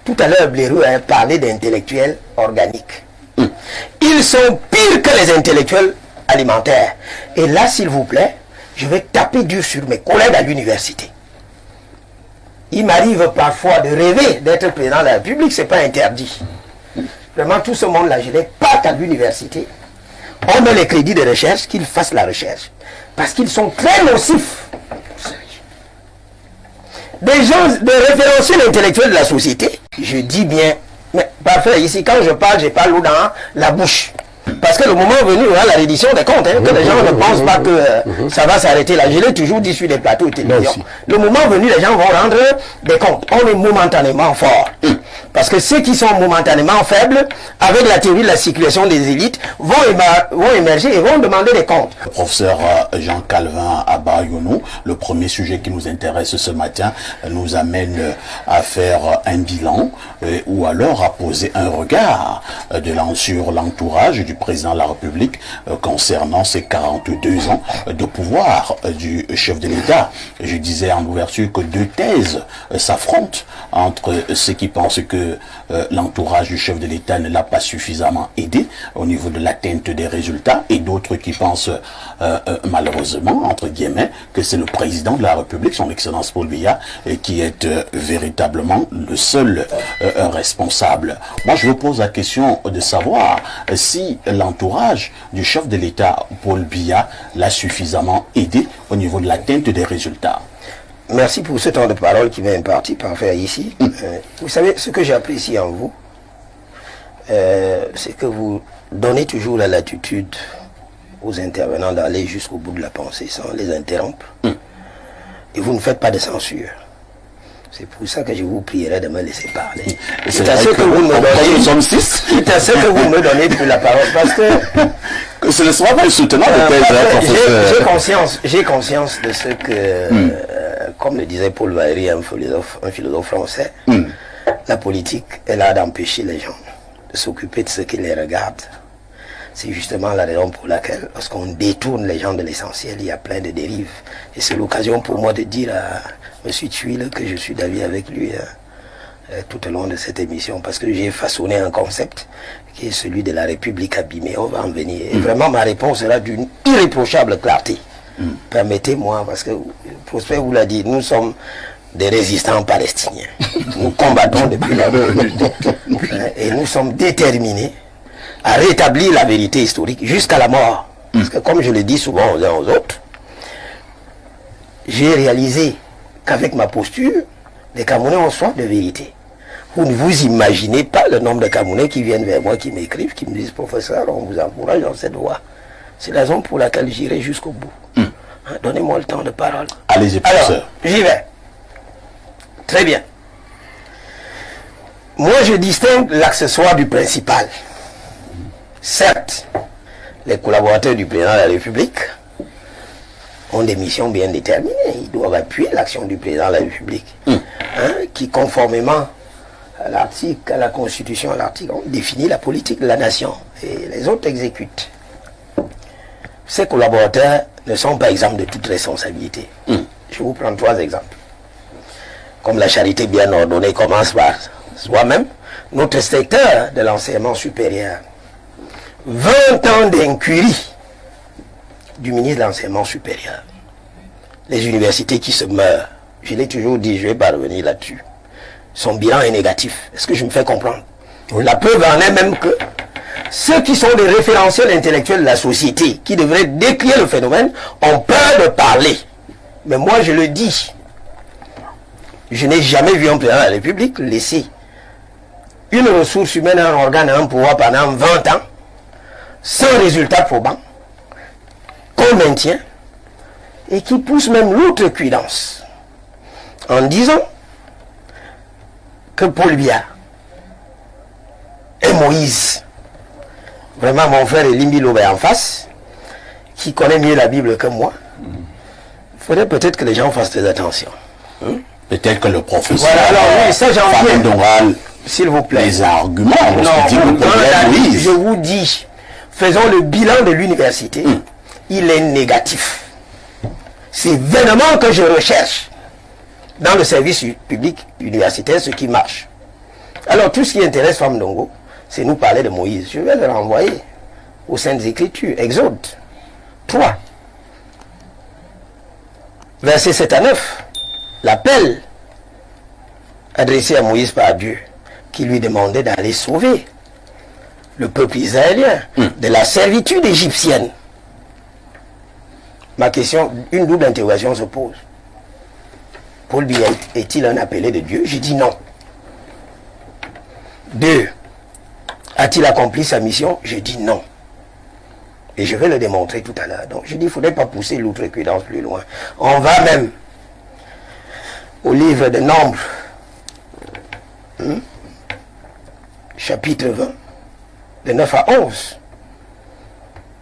Tout à l'heure, Blaireau a parlé d'intellectuels organiques. Ils sont pires que les intellectuels alimentaires. Et là, s'il vous plaît, je vais taper dur sur mes collègues à l'université. Il m'arrive parfois de rêver d'être président de la République, ce n'est pas interdit. Vraiment, tout ce monde-là, je n'ai pas qu'à l'université. On donne les crédits de recherche, qu'ils fassent la recherche. Parce qu'ils sont très nocifs. Des gens, des référentiels intellectuels de la société, je dis bien, mais parfait, ici, quand je parle l'eau dans la bouche. Parce que le moment venu, on a la reddition des comptes, hein, que les gens ne pensent pas que ça va s'arrêter là. Je l'ai toujours dit sur les plateaux de télévision. Le moment venu, les gens vont rendre des comptes. On est momentanément fort. Parce que ceux qui sont momentanément faibles, avec la théorie de la circulation des élites, vont émerger et vont demander des comptes. Professeur Jean Calvin Abayounou, le premier sujet qui nous intéresse ce matin nous amène à faire un bilan ou alors à poser un regard sur l'entourage du président de la République concernant ses 42 ans de pouvoir du chef de l'État. Je disais en ouverture que deux thèses s'affrontent entre ceux qui pensent que l'entourage du chef de l'État ne l'a pas suffisamment aidé au niveau de l'atteinte des résultats et d'autres qui pensent malheureusement, entre guillemets, que c'est le président de la République, son Excellence Paul Biya, qui est véritablement le seul responsable. Moi, je vous pose la question de savoir si l'entourage du chef de l'État, Paul Biya, l'a suffisamment aidé au niveau de l'atteinte des résultats. Merci pour ce temps de parole qui m'est imparti par faire ici. Vous savez, ce que j'apprécie en vous, c'est que vous donnez toujours la latitude aux intervenants d'aller jusqu'au bout de la pensée sans les interrompre. Et vous ne faites pas de censure. C'est pour ça que je vous prierai de me laisser parler. C'est à ce que vous me donnez. Nous sommes 6. C'est à ce que vous me donnez pour la parole. Parce que ce ne sera pas le soutenant de professeur. J'ai conscience de ce que, comme le disait Paul Valéry, un philosophe français, la politique est là d'empêcher les gens de s'occuper de ce qui les regarde. C'est justement la raison pour laquelle, lorsqu'on détourne les gens de l'essentiel, il y a plein de dérives. Et c'est l'occasion pour moi de dire à M. Tuile que je suis d'avis avec lui tout au long de cette émission, parce que j'ai façonné un concept qui est celui de la République abîmée. On va en venir. Et vraiment, ma réponse sera d'une irréprochable clarté. Permettez-moi, parce que Prosper vous l'a dit, nous sommes des résistants palestiniens. Nous combattons depuis la et nous sommes déterminés à rétablir la vérité historique jusqu'à la mort. Parce que comme je le dis souvent aux uns aux autres, j'ai réalisé qu'avec ma posture, les Camerounais ont soif de vérité. Vous ne vous imaginez pas le nombre de Camerounais qui viennent vers moi, qui m'écrivent, qui me disent « Professeur, on vous encourage dans cette voie ». C'est la raison pour laquelle j'irai jusqu'au bout. Donnez-moi le temps de parole. Allez-y, professeur. Alors, j'y vais. Très bien. Moi, je distingue l'accessoire du principal. Certes, les collaborateurs du président de la République ont des missions bien déterminées. Ils doivent appuyer l'action du président de la République. Qui, conformément à l'article, à la Constitution, à l'article, on définit la politique de la nation. Et les autres exécutent. Ces collaborateurs ne sont pas exempts de toute responsabilité. Je vous prends 3 exemples. Comme la charité bien ordonnée commence par soi-même, notre secteur de l'enseignement supérieur, 20 ans d'incurie du ministre de l'enseignement supérieur. Les universités qui se meurent, je l'ai toujours dit, je ne vais pas revenir là-dessus. Son bilan est négatif. Est-ce que je me fais comprendre? La preuve en est même que ceux qui sont des référentiels intellectuels de la société, qui devraient décrire le phénomène, ont peur de parler. Mais moi, je le dis. Je n'ai jamais vu un président de la République laisser une ressource humaine, un organe, un pouvoir pendant 20 ans, sans résultat probant, qu'on maintient, et qui pousse même l'outrecuidance, en disant que Paul Biya et Moïse, vraiment mon frère Elimbi Lobe en face, qui connaît mieux la Bible que moi, il faudrait peut-être que les gens fassent très attention. Peut-être que le professeur... Voilà, alors oui, ça j'en viens. S'il vous plaît. Les arguments, je vous dis, faisons le bilan de l'université, il est négatif. C'est vainement que je recherche dans le service public universitaire ce qui marche. Alors tout ce qui intéresse Femme Ndongo, c'est nous parler de Moïse. Je vais le renvoyer aux Saintes Écritures. Exode 3. Versets 7 à 9. L'appel adressé à Moïse par Dieu, qui lui demandait d'aller sauver le peuple israélien de la servitude égyptienne. Ma question, une double interrogation se pose. Paul Biya est-il un appelé de Dieu? Je dis non. 2. A-t-il accompli sa mission? Je dis non. Et je vais le démontrer tout à l'heure. Donc je dis, il ne faudrait pas pousser l'outrecuidance plus loin. On va même au livre de Nombres, chapitre 20, de 9 à 11,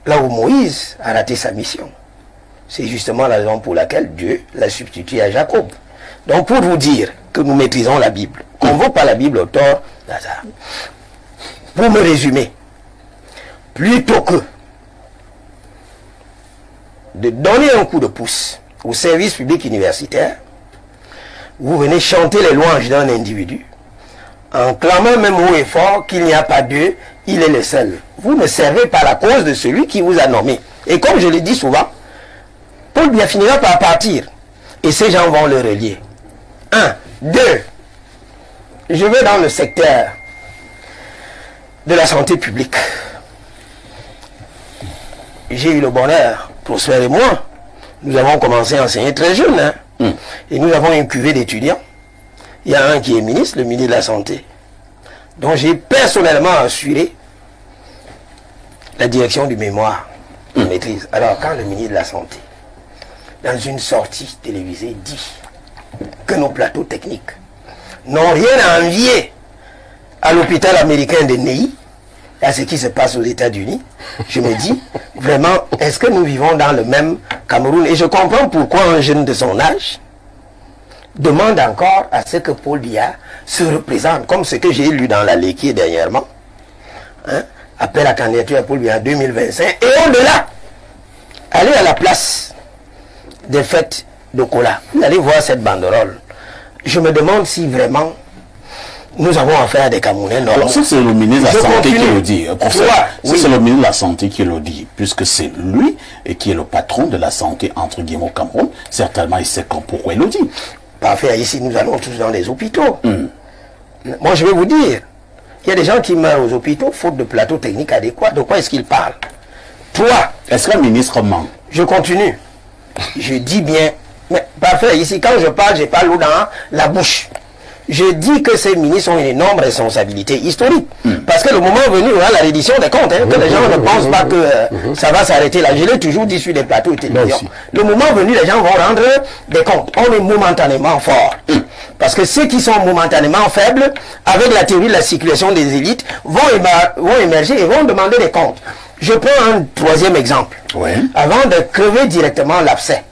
là où Moïse a raté sa mission. C'est justement la raison pour laquelle Dieu l'a substitué à Jacob. Donc pour vous dire que nous maîtrisons la Bible, qu'on ne vaut pas la Bible au tort d'hasard. Pour me résumer, plutôt que de donner un coup de pouce au service public universitaire, vous venez chanter les louanges d'un individu, en clamant même haut et fort qu'il n'y a pas Dieu, il est le seul. Vous ne servez pas la cause de celui qui vous a nommé. Et comme je le dis souvent, Paul Biya finira par partir. Et ces gens vont le relier. 1. 2. Je vais dans le secteur de la santé publique. J'ai eu le bonheur, Prosper et moi, nous avons commencé à enseigner très jeune. Et nous avons une cuvée d'étudiants. Il y a un qui est ministre, le ministre de la Santé, dont j'ai personnellement assuré la direction du mémoire de maîtrise. Alors, quand le ministre de la Santé, dans une sortie télévisée, dit que nos plateaux techniques n'ont rien à envier à l'hôpital américain de Ney, à ce qui se passe aux États-Unis, je me dis, vraiment, est-ce que nous vivons dans le même Cameroun? Et je comprends pourquoi un jeune de son âge demande encore à ce que Paul Biya se représente, comme ce que j'ai lu dans la Léquier dernièrement. Appel à candidature à Paul Biya 2025. Et au-delà, allez à la place des fêtes de Kola. Vous allez voir cette banderole. Je me demande si vraiment nous avons affaire à des Camerounais normaux. Alors ça c'est le ministre de la Santé qui le dit. C'est le ministre de la Santé qui le dit, puisque c'est lui et qui est le patron de la santé entre guillemets au Cameroun. Certainement il sait pourquoi il le dit. Parfait, ici nous allons tous dans les hôpitaux. Moi je vais vous dire, il y a des gens qui meurent aux hôpitaux faute de plateau technique adéquat. De quoi est-ce qu'ils parlent? Toi, est-ce qu'un ministre ment? Je continue. Je dis bien, mais parfait, ici quand je parle l'eau dans la bouche. Je dis que ces ministres ont une énorme responsabilité historique. Parce que le moment venu, on a la reddition des comptes, que les gens ne pensent pas que ça va s'arrêter là. Je l'ai toujours dit sur des plateaux de télévision. Le moment venu, les gens vont rendre des comptes. On est momentanément fort. Parce que ceux qui sont momentanément faibles, avec la théorie de la circulation des élites, vont émerger et vont demander des comptes. Je prends un troisième exemple. Avant de crever directement l'abcès.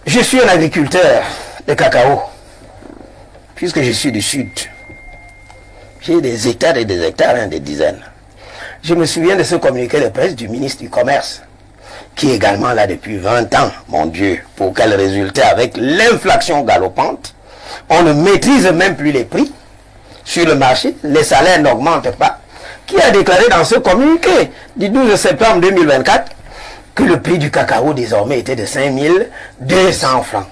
Je suis un agriculteur de cacao. Puisque je suis du sud, j'ai des hectares et des hectares, des dizaines. Je me souviens de ce communiqué de presse du ministre du Commerce, qui est également là depuis 20 ans, mon Dieu, pour quel résultat? Avec l'inflation galopante, on ne maîtrise même plus les prix sur le marché, les salaires n'augmentent pas, qui a déclaré dans ce communiqué du 12 septembre 2024 que le prix du cacao désormais était de 5200 francs.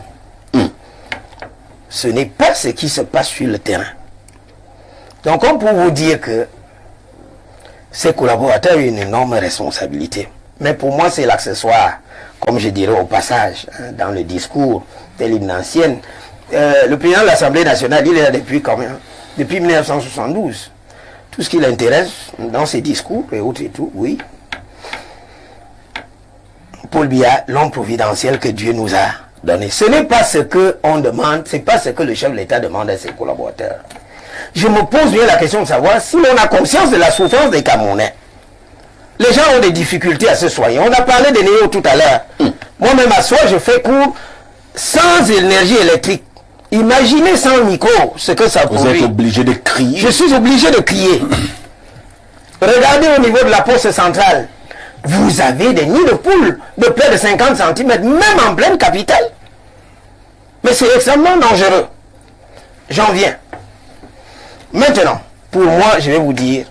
Ce n'est pas ce qui se passe sur le terrain. Donc, on peut vous dire que ces collaborateurs ont une énorme responsabilité. Mais pour moi, c'est l'accessoire, comme je dirais au passage, dans le discours de l'hymne ancienne. Le président de l'Assemblée nationale, il est là depuis combien? Depuis 1972. Tout ce qui l'intéresse dans ses discours et autres et tout, oui. Paul Biya, l'homme providentiel que Dieu nous a donné. Ce n'est pas ce qu'on demande, ce n'est pas ce que le chef de l'État demande à ses collaborateurs. Je me pose bien la question de savoir si on a conscience de la souffrance des Camerounais. Les gens ont des difficultés à se soigner. On a parlé des néos tout à l'heure. Moi-même à soi, je fais cours sans énergie électrique. Imaginez sans micro ce que ça produit. Vous êtes obligé de crier. Je suis obligé de crier. Regardez au niveau de la poste centrale. Vous avez des nids de poules de près de 50 cm, même en pleine capitale. Mais c'est extrêmement dangereux. J'en viens. Maintenant, pour moi, je vais vous dire,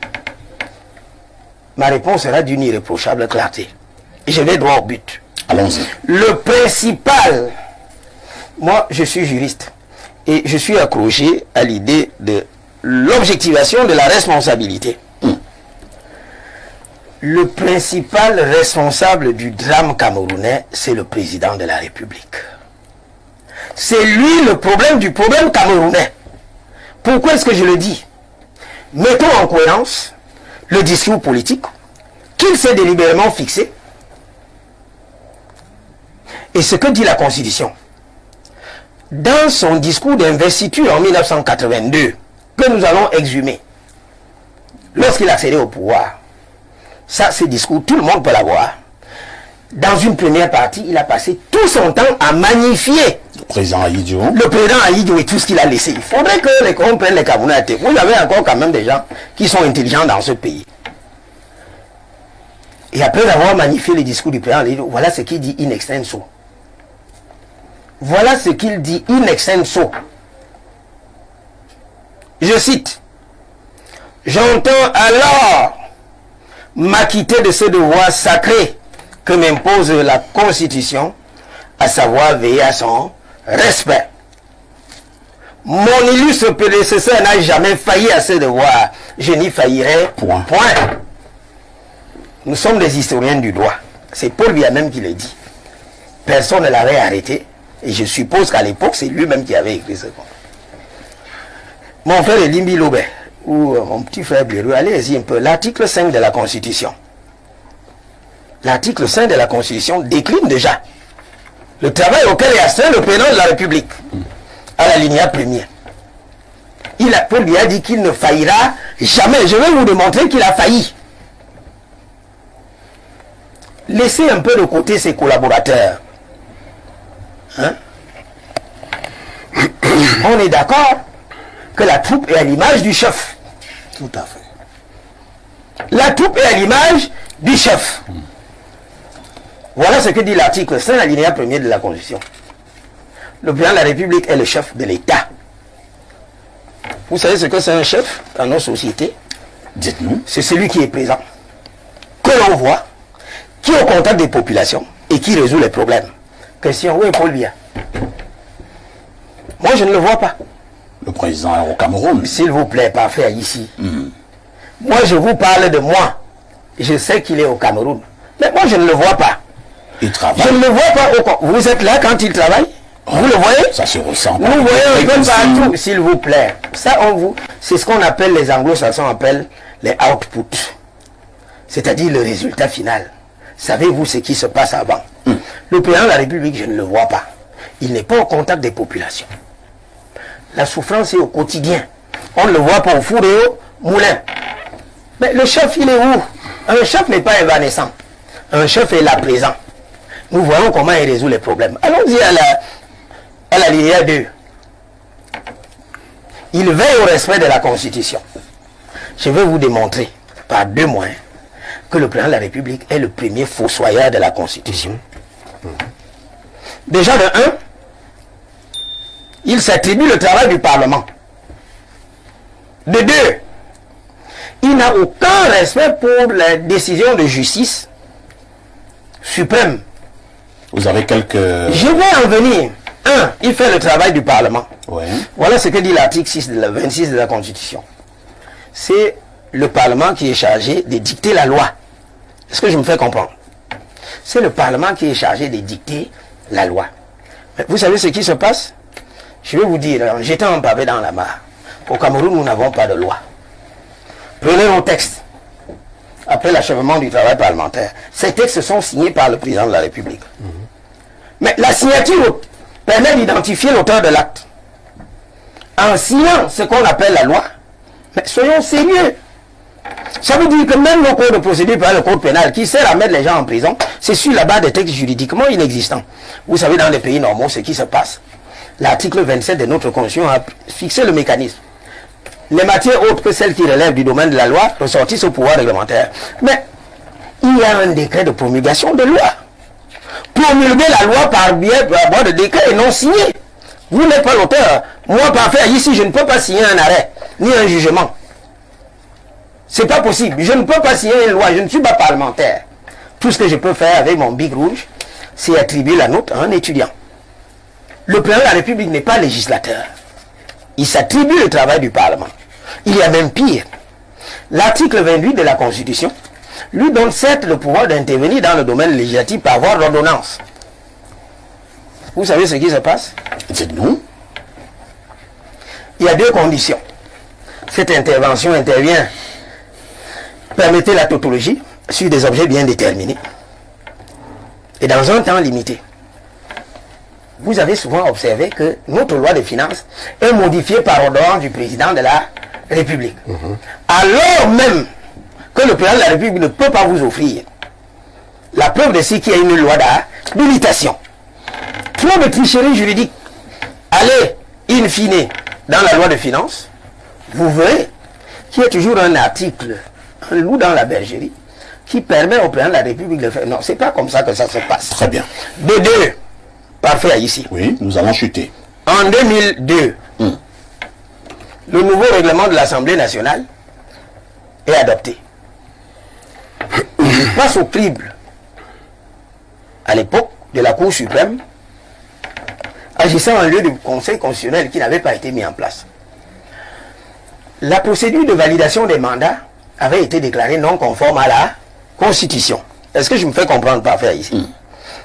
ma réponse sera d'une irréprochable clarté. Et je vais droit au but. Allons-y. Le principal, moi je suis juriste, et je suis accroché à l'idée de l'objectivation de la responsabilité. Le principal responsable du drame camerounais, c'est le président de la République. C'est lui le problème du problème camerounais. Pourquoi est-ce que je le dis? Mettons en cohérence le discours politique qu'il s'est délibérément fixé et ce que dit la Constitution. Dans son discours d'investiture en 1982, que nous allons exhumer, lorsqu'il accédait au pouvoir, ça, ce discours, tout le monde peut l'avoir. Dans une première partie, il a passé tout son temps à magnifier Le président Ahidjo. le président Ahidjo et tout ce qu'il a laissé. Il faudrait que les qu'on prenne les Camerounais à tête. Vous avez encore quand même des gens qui sont intelligents dans ce pays. Et après avoir magnifié le discours du président Ahidjo, voilà ce qu'il dit in extenso. Voilà ce qu'il dit in extenso. Je cite. J'entends alors m'acquitter de ce devoir sacré que m'impose la Constitution, à savoir veiller à son respect. Mon illustre prédécesseur n'a jamais failli à ce devoir. Je n'y faillirai Point. Nous sommes des historiens du droit. C'est Paul Biya même qui le dit. Personne ne l'avait arrêté. Et je suppose qu'à l'époque, c'est lui-même qui avait écrit ce compte. Mon frère Limbi Lobé, ou mon petit frère Blérou, allez-y un peu. L'article 5 de la Constitution. L'article 5 de la Constitution décline déjà le travail auquel est astreint le président de la République, à l'alinéa premier. Paul Biya dit qu'il ne faillira jamais. Je vais vous démontrer qu'il a failli. Laissez un peu de côté ses collaborateurs. Hein? On est d'accord que la troupe est à l'image du chef. Tout à fait. La troupe est à l'image du chef. Voilà ce que dit l'article 5, alinéa 1er de la Constitution. Le président de la République est le chef de l'État. Vous savez ce que c'est un chef dans nos sociétés? Dites-nous. C'est celui qui est présent, que l'on voit, qui est au contact des populations et qui résout les problèmes. Question, où est Paul Biya? Moi, je ne le vois pas. Le président est au Cameroun. S'il vous plaît, parfait, ici. Moi, je vous parle de moi. Je sais qu'il est au Cameroun. Mais moi, je ne le vois pas. Il travaille. Je ne le vois pas. Vous êtes là quand il travaille? Vous le voyez? Ça se ressent. Nous voyons un peu partout, s'il vous plaît. Ça, c'est ce qu'on appelle, les anglo-saxons appellent les outputs. C'est-à-dire le résultat final. Savez-vous ce qui se passe avant? Le président de la République, je ne le vois pas. Il n'est pas au contact des populations. La souffrance est au quotidien. On ne le voit pas au four et au moulin. Mais le chef, il est où? Un chef n'est pas évanescent. Un chef est là présent. Nous voyons comment il résout les problèmes. Allons-y à la linéa 2. Il veille au respect de la Constitution. Je vais vous démontrer par deux moyens que le président de la République est le premier fossoyeur de la Constitution. Déjà de 1, il s'attribue le travail du Parlement. De 2, il n'a aucun respect pour la décision de justice suprême. Vous avez quelques... Je vais en venir. 1, il fait le travail du Parlement. Ouais. Voilà ce que dit l'article 26 de la Constitution. C'est le Parlement qui est chargé de dicter la loi. Est-ce que je me fais comprendre? C'est le Parlement qui est chargé de dicter la loi. Mais vous savez ce qui se passe? Je vais vous dire, en jetant un pavé dans la mare, au Cameroun, nous n'avons pas de loi. Prenez nos textes. Après l'achèvement du travail parlementaire, ces textes sont signés par le président de la République. Mais la signature permet d'identifier l'auteur de l'acte. En signant ce qu'on appelle la loi, mais soyons sérieux. Ça veut dire que même le code de procédure par le code pénal qui sert à mettre les gens en prison, c'est sur la base des textes juridiquement inexistants. Vous savez, dans les pays normaux, ce qui se passe. L'article 27 de notre Constitution a fixé le mécanisme. Les matières autres que celles qui relèvent du domaine de la loi ressortissent au pouvoir réglementaire. Mais il y a un décret de promulgation de loi. Promulguer la loi par voie de décret et non signé. Vous n'êtes pas l'auteur. Moi, parfait, ici, je ne peux pas signer un arrêt. ni un jugement. C'est pas possible. Je ne peux pas signer une loi, je ne suis pas parlementaire. Tout ce que je peux faire avec mon bic rouge, c'est attribuer la note à un étudiant. Le président de la République n'est pas législateur. Il s'attribue le travail du Parlement. Il y a même pire. L'article 28 de la Constitution lui donne certes le pouvoir d'intervenir dans le domaine législatif par voie d'ordonnance. Vous savez ce qui se passe? Dites-nous. Il y a deux conditions. Cette intervention intervient, permettez la tautologie, sur des objets bien déterminés et dans un temps limité. Vous avez souvent observé que notre loi de finances est modifiée par ordonnance du président de la République. Alors même que le président de la République ne peut pas vous offrir la preuve de ce qu'il y a une loi d'habilitation. Trop de tricherie juridique. Allez, in fine, dans la loi de finances, vous verrez qu'il y a toujours un article, un loup dans la bergerie, qui permet au président de la République de faire. Non, c'est pas comme ça que ça se passe. Très bien. De deux, parfait ici. Oui, nous allons chuter. En 2002, le nouveau règlement de l'Assemblée nationale est adopté. Il passe au crible, à l'époque, de la Cour suprême, agissant en lieu du Conseil constitutionnel qui n'avait pas été mis en place. La procédure de validation des mandats avait été déclarée non conforme à la Constitution. Est-ce que je me fais comprendre parfait ici?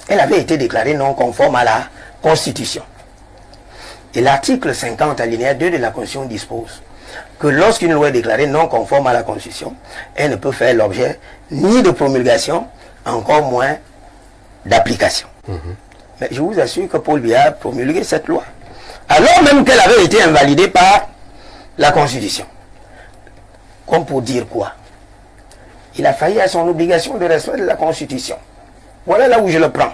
Elle avait été déclarée non conforme à la Constitution. Et l'article 50 alinéa 2 de la Constitution dispose que lorsqu'une loi est déclarée non conforme à la Constitution, elle ne peut faire l'objet ni de promulgation, encore moins d'application. Mais je vous assure que Paul Biya a promulgué cette loi, alors même qu'elle avait été invalidée par la Constitution. Comme pour dire quoi? Il a failli à son obligation de respect de la Constitution. Voilà là où je le prends.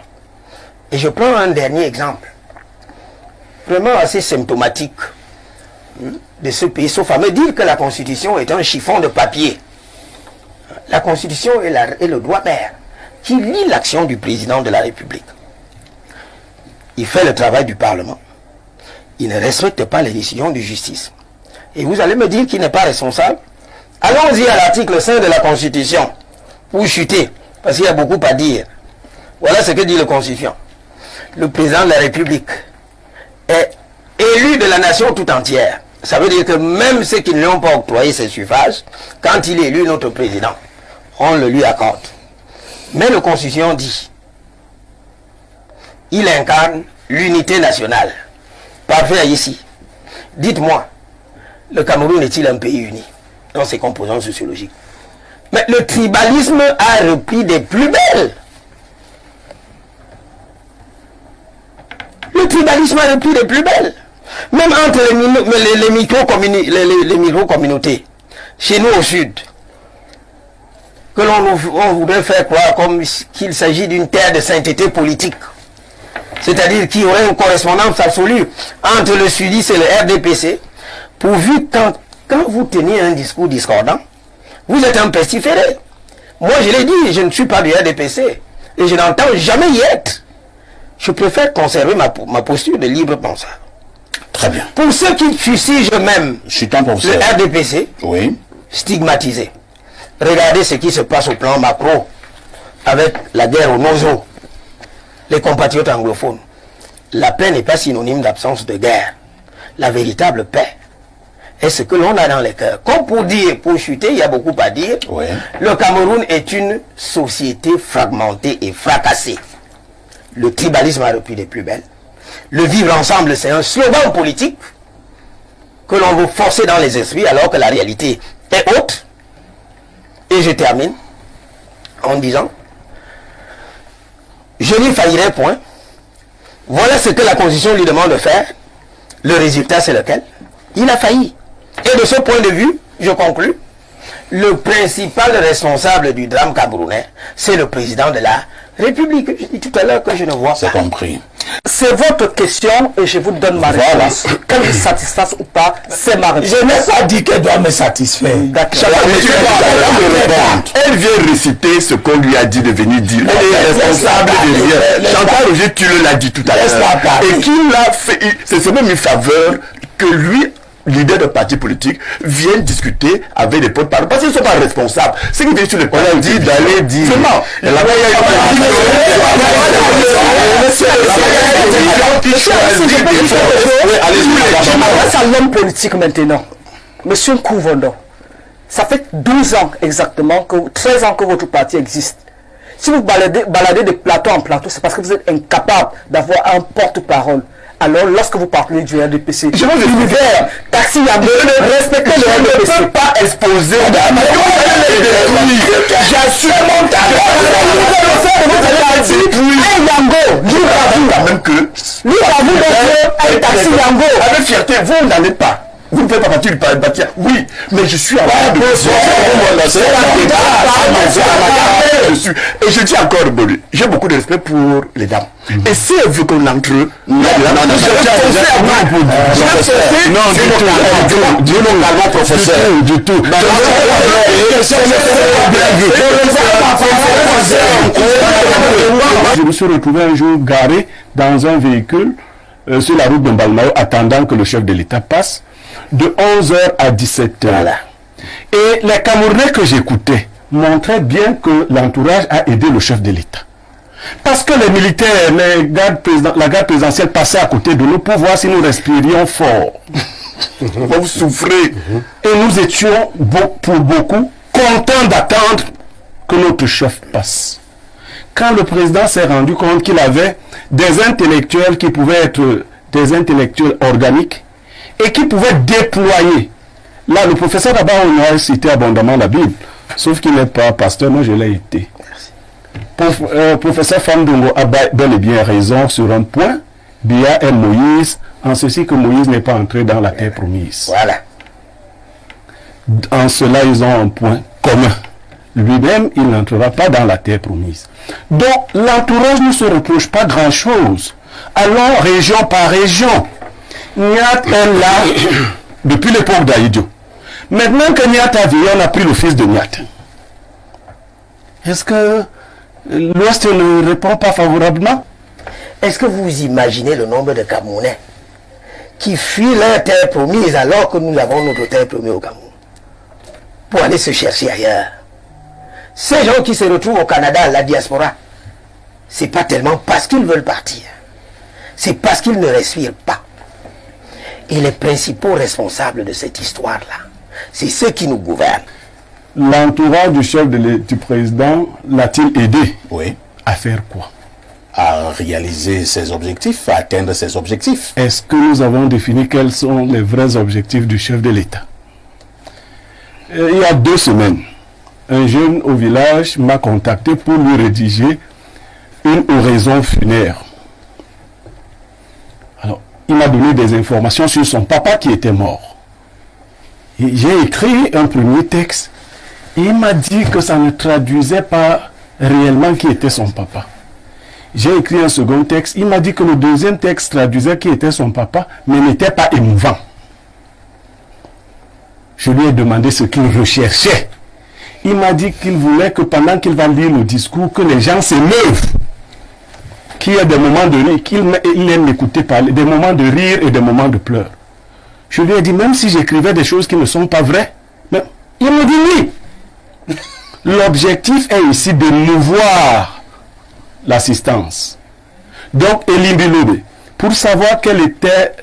Et je prends un dernier exemple, vraiment assez symptomatique de ce pays, sauf à me dire que la Constitution est un chiffon de papier. La Constitution est le doigt mère qui lie l'action du président de la République. Il fait le travail du Parlement. Il ne respecte pas les décisions de justice. Et vous allez me dire qu'il n'est pas responsable? Allons-y à l'article 5 de la Constitution pour chuter, parce qu'il y a beaucoup à dire. Voilà ce que dit le Constitution. Le président de la République est élu de la nation tout entière. Ça veut dire que même ceux qui ne lui ont pas octroyé ses suffrages, quand il est élu notre président, on le lui accorde. Mais le Constitution dit, il incarne l'unité nationale. Parfait ici. Dites-moi, le Cameroun est-il un pays uni dans ses composantes sociologiques? Mais le tribalisme a repris des plus belles. Le tribalisme a repris des plus belles. Même entre les micro-communautés, chez nous au sud, que on voudrait faire croire comme qu'il s'agit d'une terre de sainteté politique. C'est-à-dire qu'il y aurait une correspondance absolue entre le sudiste et le RDPC, pourvu quand vous tenez un discours discordant, vous êtes un pestiféré. Moi, je l'ai dit, je ne suis pas du RDPC, et je n'entends jamais y être. Je préfère conserver ma posture de libre penseur. Très bien. Pour ceux qui fustigent même le RDPC, oui, stigmatisé. Regardez ce qui se passe au plan macro avec la guerre au Nozo. Les compatriotes anglophones. La paix n'est pas synonyme d'absence de guerre. La véritable paix est ce que l'on a dans les cœurs. Comme pour dire, pour chuter, il y a beaucoup à dire. Oui. Le Cameroun est une société fragmentée et fracassée. Le tribalisme a repris des plus belles. Le vivre ensemble, c'est un slogan politique que l'on veut forcer dans les esprits alors que la réalité est haute. Et je termine en disant, je n'y faillirai point. Voilà ce que la Constitution lui demande de faire. Le résultat, c'est lequel? Il a failli. Et de ce point de vue, je conclus, le principal responsable du drame camerounais, c'est le président de la République. Je dis tout à l'heure que je ne vois pas. C'est compris. C'est votre question et je vous donne ma réponse. Qu'elle vous satisfasse ou pas, c'est ma réponse. Je n'ai pas dit qu'elle doit me satisfaire. Elle vient réciter ce qu'on lui a dit de venir dire. Elle est responsable de rien. Chantal Roger, tu l'as dit tout à l'heure. Et qu'il a fait, c'est même une faveur que lui leaders de partis politiques viennent discuter avec des porte-parole parce qu'ils ne sont pas responsables. Ce qui vient sur le plan, on dit d'aller dire. Seulement. À l'homme politique maintenant. Monsieur Nkouvondo, ça fait 12 ans exactement, 13 ans que votre parti existe. Si vous baladez de plateau en plateau, c'est parce que vous êtes incapable d'avoir un porte-parole. Alors, lorsque vous parlez du RDPC, je veux l'univers, taxi, respectez le RDPC. Je ne peux pas exposer. J'assume mon talent. Même que. Lui, un taxi Yango. Avec fierté, vous n'allez pas. Vous ne pouvez pas partir du bâtir. Oui, mais je suis à la et je dis encore, j'ai beaucoup de respect pour les dames. Et si elle veut qu'on entre, non, du tout. Je me suis retrouvé un jour garé dans un véhicule sur la route de Mbalmayo, attendant que le chef de l'État passe, de 11h à 17h. Voilà. Et les Camerounais que j'écoutais montraient bien que l'entourage a aidé le chef de l'État. Parce que les militaires, la garde présidentielle passaient à côté de nous pour voir si nous respirions fort. Vous souffrez. Et nous étions, pour beaucoup, contents d'attendre que notre chef passe. Quand le président s'est rendu compte qu'il avait des intellectuels qui pouvaient être des intellectuels organiques et qui pouvaient déployer. Là, le professeur Abba, on a cité abondamment la Bible, sauf qu'il n'est pas pasteur, moi je l'ai été. Professeur Famdongo a bel et bien raison sur un point, Bia et Moïse, en ceci que Moïse n'est pas entré dans la terre promise. Voilà. En cela, ils ont un point commun. Lui-même, il n'entrera pas dans la terre promise. Donc, l'entourage ne se reproche pas grand-chose. Allons région par région. Niat est là depuis l'époque d'Aïdio. Maintenant que Niat a vécu, on a pris le fils de Niat. Est-ce que l'Ouest ne répond pas favorablement? Est-ce que vous imaginez le nombre de Camerounais qui fuient leur terre promise alors que nous avons notre terre promise au Cameroun pour aller se chercher ailleurs? Ces gens qui se retrouvent au Canada, la diaspora, c'est pas tellement parce qu'ils veulent partir, c'est parce qu'ils ne respirent pas. Et les principaux responsables de cette histoire-là, c'est ceux qui nous gouvernent. L'entourage du chef du président l'a-t-il aidé à faire quoi? À réaliser ses objectifs, à atteindre ses objectifs. Est-ce que nous avons défini quels sont les vrais objectifs du chef de l'État? Il y a 2 semaines, un jeune au village m'a contacté pour lui rédiger une oraison funèbre. Alors, il m'a donné des informations sur son papa qui était mort. J'ai écrit un premier texte et il m'a dit que ça ne traduisait pas réellement qui était son papa. J'ai écrit un second texte, il m'a dit que le deuxième texte traduisait qui était son papa, mais n'était pas émouvant. Je lui ai demandé ce qu'il recherchait. Il m'a dit qu'il voulait que pendant qu'il va lire le discours, que les gens s'émeuvent. Qu'il y ait des moments de rire, qu'il aime écouter parler, des moments de rire et des moments de pleurs. Je lui ai dit, même si j'écrivais des choses qui ne sont pas vraies, mais il me dit oui. L'objectif est ici de mouvoir l'assistance. Donc, Elie Bilobe, pour savoir quelle était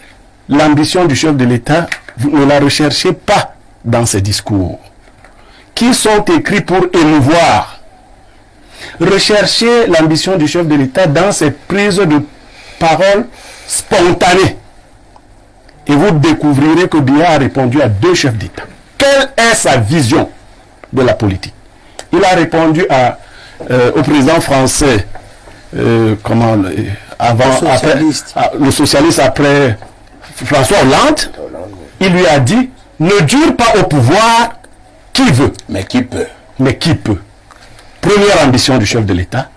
l'ambition du chef de l'État, vous ne la recherchez pas dans ses discours, qui sont écrits pour émouvoir. Recherchez l'ambition du chef de l'État dans ses prises de parole spontanées. Et vous découvrirez que Biya a répondu à 2 chefs d'État. Quelle est sa vision de la politique? Il a répondu au président français, le socialiste après François Hollande. Il lui a dit, ne dure pas au pouvoir qui veut. Mais qui peut. Mais qui peut. Première ambition du chef de l'État,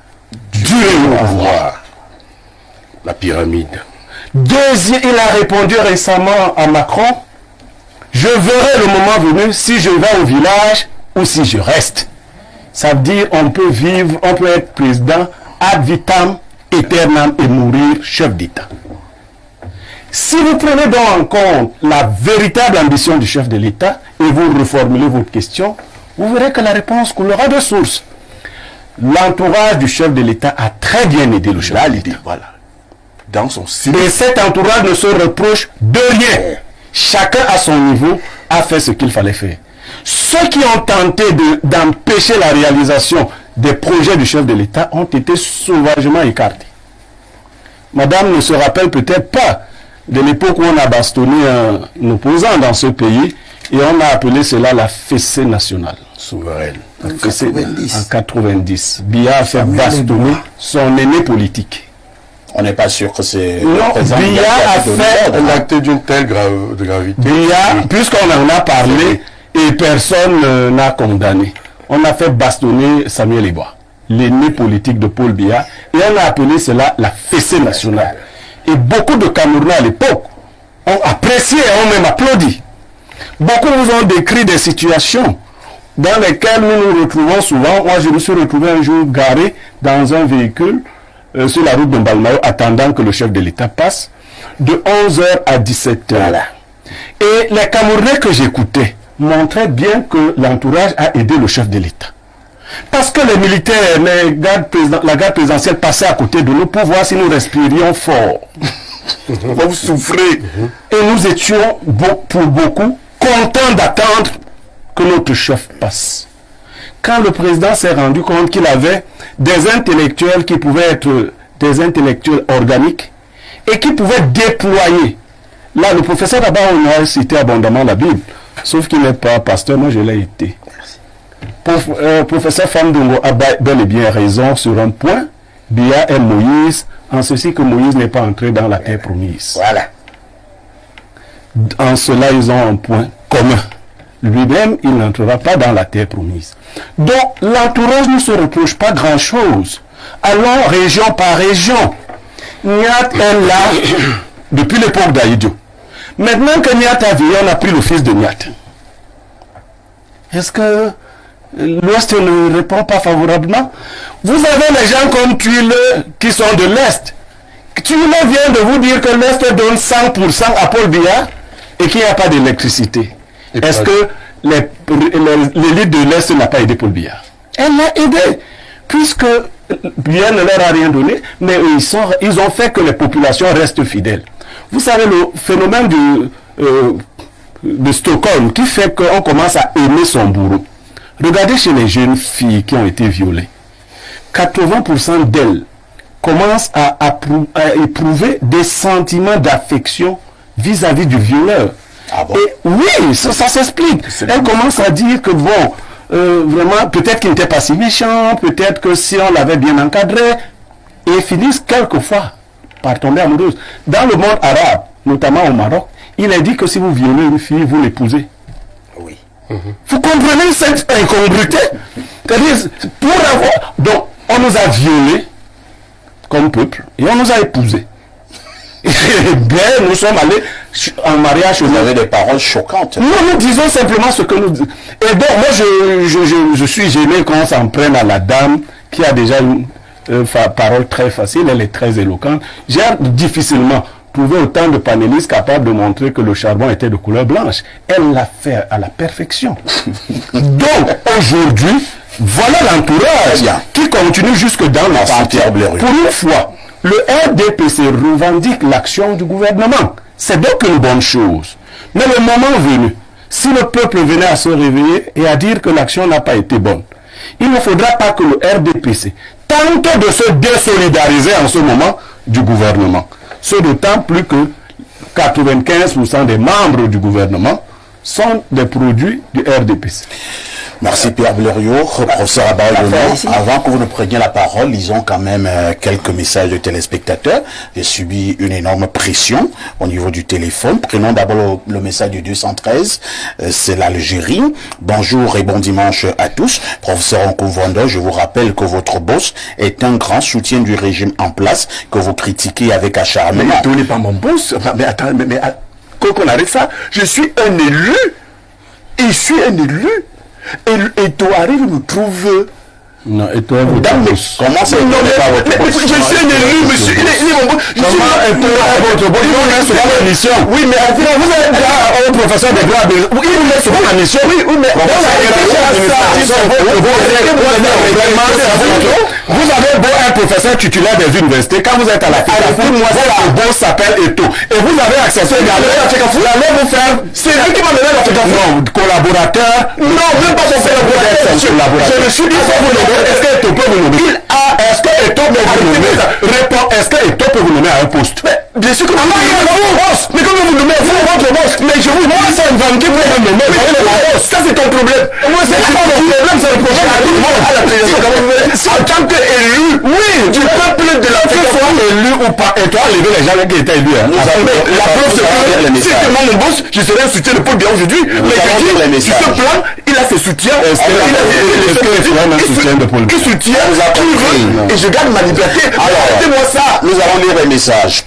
durer au pouvoir. La pyramide. Deuxième, il a répondu récemment à Macron, je verrai le moment venu si je vais au village ou si je reste. Ça veut dire on peut vivre, on peut être président ad vitam aeternam et mourir chef d'État. Si vous prenez donc en compte la véritable ambition du chef de l'État et vous reformulez votre question, vous verrez que la réponse coulera de source. L'entourage du chef de l'État a très bien aidé le chef de l'État. Voilà. Dans son cible. Et cet entourage ne se reproche de rien. Chacun à son niveau a fait ce qu'il fallait faire. Ceux qui ont tenté d'empêcher la réalisation des projets du chef de l'État ont été sauvagement écartés. Madame ne se rappelle peut-être pas de l'époque où on a bastonné un opposant dans ce pays et on a appelé cela la fessée nationale. Souveraine. En 90. Biya a fait bastonner son aîné politique. On n'est pas sûr que c'est... Non, Biya a fait... Un acte d'une telle de gravité. Biya, puisqu'on en a parlé et personne n'a condamné, on a fait bastonner Samuel Eboa, l'aîné politique de Paul Biya, et on a appelé cela la fessée nationale. Et beaucoup de Camerounais à l'époque ont apprécié et ont même applaudi. Beaucoup nous ont décrit des situations dans lesquelles nous nous retrouvons souvent. Moi, je me suis retrouvé un jour garé dans un véhicule sur la route de Mbalmayo, attendant que le chef de l'État passe, de 11h à 17h. Voilà. Et les Camerounais que j'écoutais montraient bien que l'entourage a aidé le chef de l'État. Parce que les militaires, la garde présidentielle passait à côté de nous pour voir si nous respirions fort. Vous souffrez. Et nous étions, pour beaucoup, contents d'attendre que notre chef passe. Quand le président s'est rendu compte qu'il avait des intellectuels qui pouvaient être des intellectuels organiques et qui pouvaient déployer. Là, le professeur Abba, on a cité abondamment la Bible, sauf qu'il n'est pas pasteur, moi je l'ai été. Professeur Famdongo a bel et bien raison sur un point. Biya est Moïse, en ceci que Moïse n'est pas entré dans la terre promise. Voilà. En cela, ils ont un point commun. Lui-même, il n'entrera pas dans la terre promise. Donc, l'entourage ne se reproche pas grand-chose. Allons région par région. Niat est là depuis l'époque d'Aïdio. Maintenant que Niat a vieilli, on a pris le fils de Niat. Est-ce que l'Ouest ne répond pas favorablement? Vous avez les gens comme Tuile qui sont de l'Est. Tuile vient de vous dire que l'Est donne 100% à Paul Biya et qu'il n'y a pas d'électricité. Est-ce que l'élite de l'Est n'a pas aidé Paul Biya? Elle l'a aidé, puisque Biya ne leur a rien donné, mais ils ont fait que les populations restent fidèles. Vous savez, le phénomène de Stockholm qui fait qu'on commence à aimer son bourreau. Regardez chez les jeunes filles qui ont été violées. 80% d'elles commencent à éprouver des sentiments d'affection vis-à-vis du violeur. Ah bon? Et oui, ça s'explique. Elles commencent à dire que bon, vraiment, peut-être qu'il n'était pas si méchant, peut-être que si on l'avait bien encadré, et finissent quelquefois par tomber amoureuses. Dans le monde arabe, notamment au Maroc, il est dit que si vous violez une fille, vous l'épousez. Oui. Vous comprenez cette incongruité? C'est-à-dire, pour avoir... Donc, on nous a violés comme peuple, et on nous a épousés. Et bien, nous sommes allés en mariage. Vous avez des paroles choquantes. Nous disons simplement ce que nous disons. Et donc, moi, je suis gêné quand on s'en prenne à la dame qui a déjà une parole très facile, elle est très éloquente. J'ai difficilement trouvé autant de panélistes capables de montrer que le charbon était de couleur blanche. Elle l'a fait à la perfection. Donc, aujourd'hui, voilà l'entourage qui continue jusque dans la partie. Pour une fois, le RDPC revendique l'action du gouvernement. C'est donc une bonne chose. Mais le moment venu, si le peuple venait à se réveiller et à dire que l'action n'a pas été bonne, il ne faudra pas que le RDPC tente de se désolidariser en ce moment du gouvernement. Ce d'autant plus que 95% des membres du gouvernement sont des produits du RDPC. Merci Pierre Blériot, professeur Abba Yono. Avant que vous ne preniez la parole, lisons quand même quelques messages de téléspectateurs. J'ai subi une énorme pression au niveau du téléphone. Prenons d'abord le message du 213, c'est l'Algérie. Bonjour et bon dimanche à tous. Professeur Nkouvando, je vous rappelle que votre boss est un grand soutien du régime en place que vous critiquez avec acharnement. Mais il n'est pas mon boss. Mais attends, mais qu'on arrête ça. Je suis un élu. Et je suis un élu. Et toi arrive nous trouve Non, et toi, vous Comment c'est Non, pas votre mais boss? je suis un élu, monsieur. Il est mon boss. Comment est votre boss? Il vous met sur la mission. Oui, mais vous êtes Un professeur de droit, il vous met sur la mission. oui, mais Vous avez beau un professeur titulaire des universités, quand vous êtes à la votre boss s'appelle Eto. Et vous avez accès également. Allez vous faire. c'est lui qui m'a donné la fédération. Non, collaborateur. Non, même pas son collaborateur. Je me suis dit, Est-ce que Eto peut vous nommer? Est-ce que Eto peut vous nommer? Réponds, est-ce que Eto peut vous nommer à un poste? Bien sûr que vous boss. Mais comment vous nommez vous votre boss? Mais je vous dis, c'est inventé pour me nommer. Ça, c'est ton problème. Moi, c'est pas mon problème, c'est le problème à tout le monde. À la télévision, en tant qu'élu, oui, du peuple de la Que soit élu ou pas, et toi, lever les gens qui étaient élus. la preuve, c'est que si c'est moi mon boss, je serais un soutien de Paul Biya aujourd'hui. Mais je dis, sur ce plan, il a ses soutiens. Qui soutient, qui veut, et je garde ma liberté. Arrêtez-moi ça. Nous allons lire un message.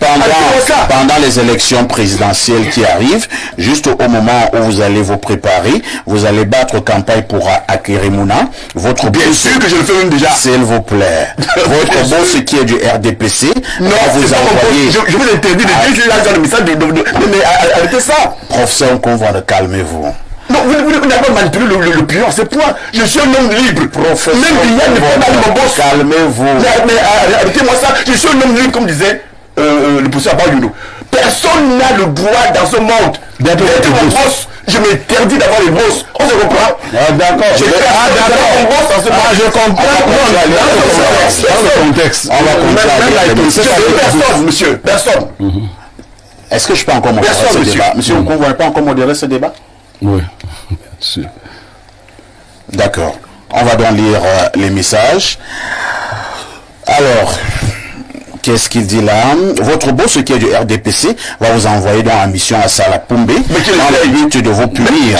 Pendant les élections présidentielles qui arrivent, juste au moment où vous allez vous préparer, vous allez battre campagne pour Akerimuna. Votre Bien boss, sûr que je le fais même déjà. s'il vous plaît. Votre boss qui est du RDPC, Non, vous c'est pas mon envoyez. boss. Je vous interdis de dire là dans le message mais arrêtez ça. Professeur Nkonvando, calmez-vous. Non, vous n'avez pas manipulé le puissant, c'est point. Je suis un homme libre. Professeur Même Biya ne peut pas aller mon boss. calmez-vous. Mais arrêtez-moi ça. Je suis un homme libre, comme disait le professeur Abayono. Personne n'a le droit dans ce monde d'être mon boss. Je m'interdis d'avoir les boss. On se comprend? D'accord. Mon boss dans ce monde. Je comprends. Dans le contexte. On va continuer. Personne, monsieur. Personne. Est-ce que je peux encore modérer Personne, ce monsieur. débat? Monsieur Nkonvando, ne pas encore modérer ce débat? Oui, bien sûr. D'accord. On va donc lire les messages. Alors, qu'est-ce qu'il dit là? Votre boss qui est du RDPC va vous envoyer dans la mission à Salapumbe dans le but de vous punir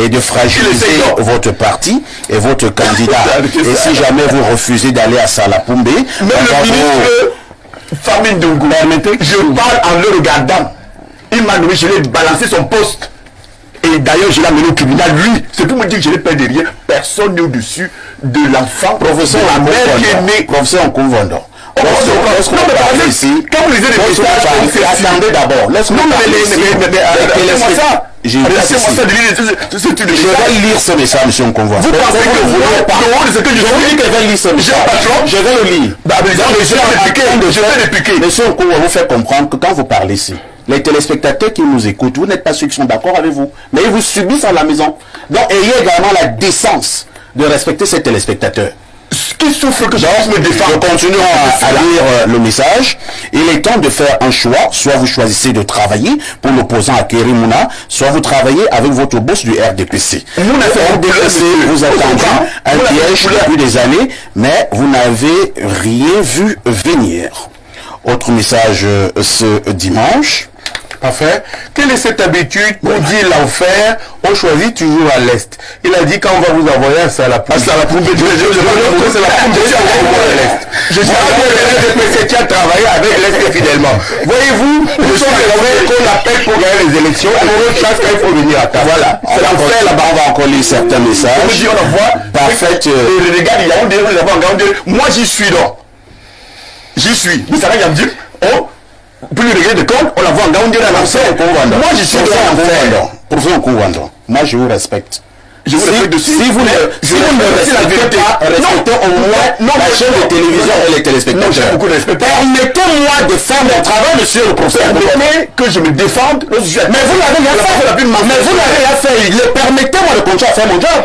et de fragiliser votre parti et votre candidat. Et si jamais vous refusez d'aller à Salapumbe, Même le ministre Famine Dongo, je parle en le regardant. Il m'a nommé, je l'ai balancé son poste. Et d'ailleurs, je l'ai amené au tribunal, lui. C'est pour me dire que je n'ai pas de rien. Personne n'est au-dessus de l'enfant. Professeur la mère qui est née. Professeur Nkonvando. Quand vous lisez les messages, attendez d'abord. Non, mais arrêtez-moi ça. Arrêtez-moi ça de lire ce type de Je vais lire ce message, monsieur Nkonvando. Vous pensez que vous n'avez ce que je dis que je vais lire ce message. Je vais le lire. Je vais le piquer. Monsieur Nkonvando vous fait comprendre que quand vous parlez ici, les téléspectateurs qui nous écoutent, vous n'êtes pas ceux qui sont d'accord avec vous, mais ils vous subissent à la maison. Donc, ayez également la décence de respecter ces téléspectateurs. Qui souffre que je puisse me défendre. Je continue à lire le message. Il est temps de faire un choix. Soit vous choisissez de travailler pour l'opposant Akerimuna, soit vous travaillez avec votre boss du RDPC. RDPC vous a tendu un piège depuis des années, mais vous n'avez rien vu venir. Autre message ce dimanche. Parfait. Quelle est cette habitude pour dire l'enfer? On choisit toujours à l'est. Il a dit quand on va vous envoyer à Salapumbe. Je suis à l'RDPC qui a travaillé avec l'Est fidèlement. Voyez-vous, nous sommes les qu'on appelle pour gagner les élections. Et on chasse quand il faut venir à table. Voilà. C'est l'enfer là-bas. On va encore lire certains messages. On dit, on envoie. Parfait. Regarde, il y a un déroulé là-bas en Gaoundé. Moi, j'y suis donc. J'y suis. Mais ça va, il me dire, oh, pour lui régler de compte, on la voit en Gaoundé dans l'enfer. Moi, j'y suis dans l'enfer. Professeur Nkonvando, moi je vous respecte. Je vous respecte dessus. Si vous ne respectez pas, respectez au moins la chaîne de télévision et les téléspectateurs. Non, j'ai beaucoup de respect. Permettez-moi de faire mon travail, monsieur le professeur. Permettez que je me défende. Mais vous n'avez rien fait. Mais vous n'avez rien fait. Permettez-moi de continuer à faire mon job.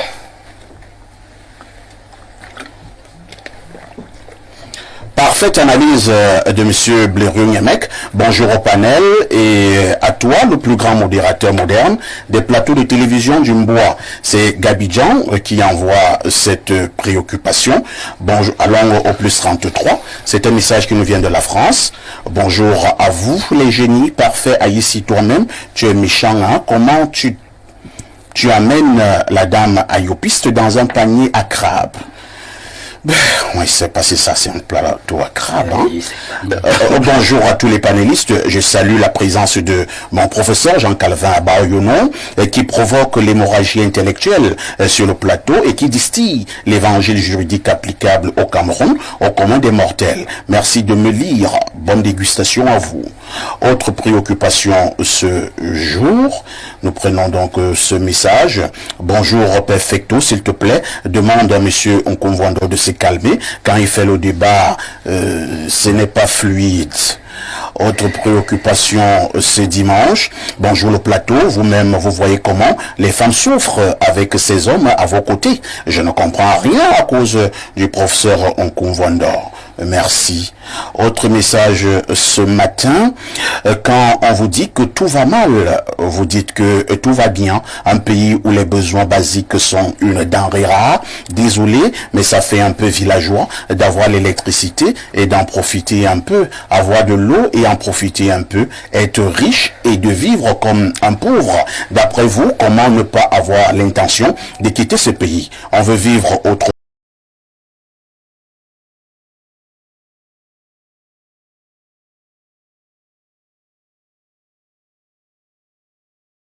Parfaite analyse de monsieur Blériot Nyamek. Bonjour au panel et à toi, le plus grand modérateur moderne des plateaux de télévision du Mboa. C'est Gabidjan qui envoie cette préoccupation. Bonjour, allons au plus 33. C'est un message qui nous vient de la France. Bonjour à vous, les génies. Parfait, Aïssi, toi-même. Tu es méchant, hein? Comment tu amènes la dame Ayopiste dans un panier à crabe? Oui, c'est passé ça, c'est un plateau à crabe. Hein? Oui, Bonjour à tous les panélistes. Je salue la présence de mon professeur Jean-Calvin Abayono qui provoque l'hémorragie intellectuelle sur le plateau et qui distille l'évangile juridique applicable au Cameroun, au commun des mortels. Merci de me lire. Bonne dégustation à vous. Autre préoccupation ce jour, nous prenons donc ce message. Bonjour Perfecto, s'il te plaît, demande à monsieur Nkumvondo de se calmer. Quand il fait le débat, ce n'est pas fluide. Autre préoccupation ce dimanche. Bonjour le plateau, vous-même vous voyez comment les femmes souffrent avec ces hommes à vos côtés. Je ne comprends rien à cause du professeur Nkumvondo. Merci. Autre message ce matin, quand on vous dit que tout va mal, vous dites que tout va bien, un pays où les besoins basiques sont une denrée rare. Désolé, mais ça fait un peu villageois d'avoir l'électricité et d'en profiter un peu, avoir de l'eau et en profiter un peu, être riche et de vivre comme un pauvre. D'après vous, comment ne pas avoir l'intention de quitter ce pays? On veut vivre autrement.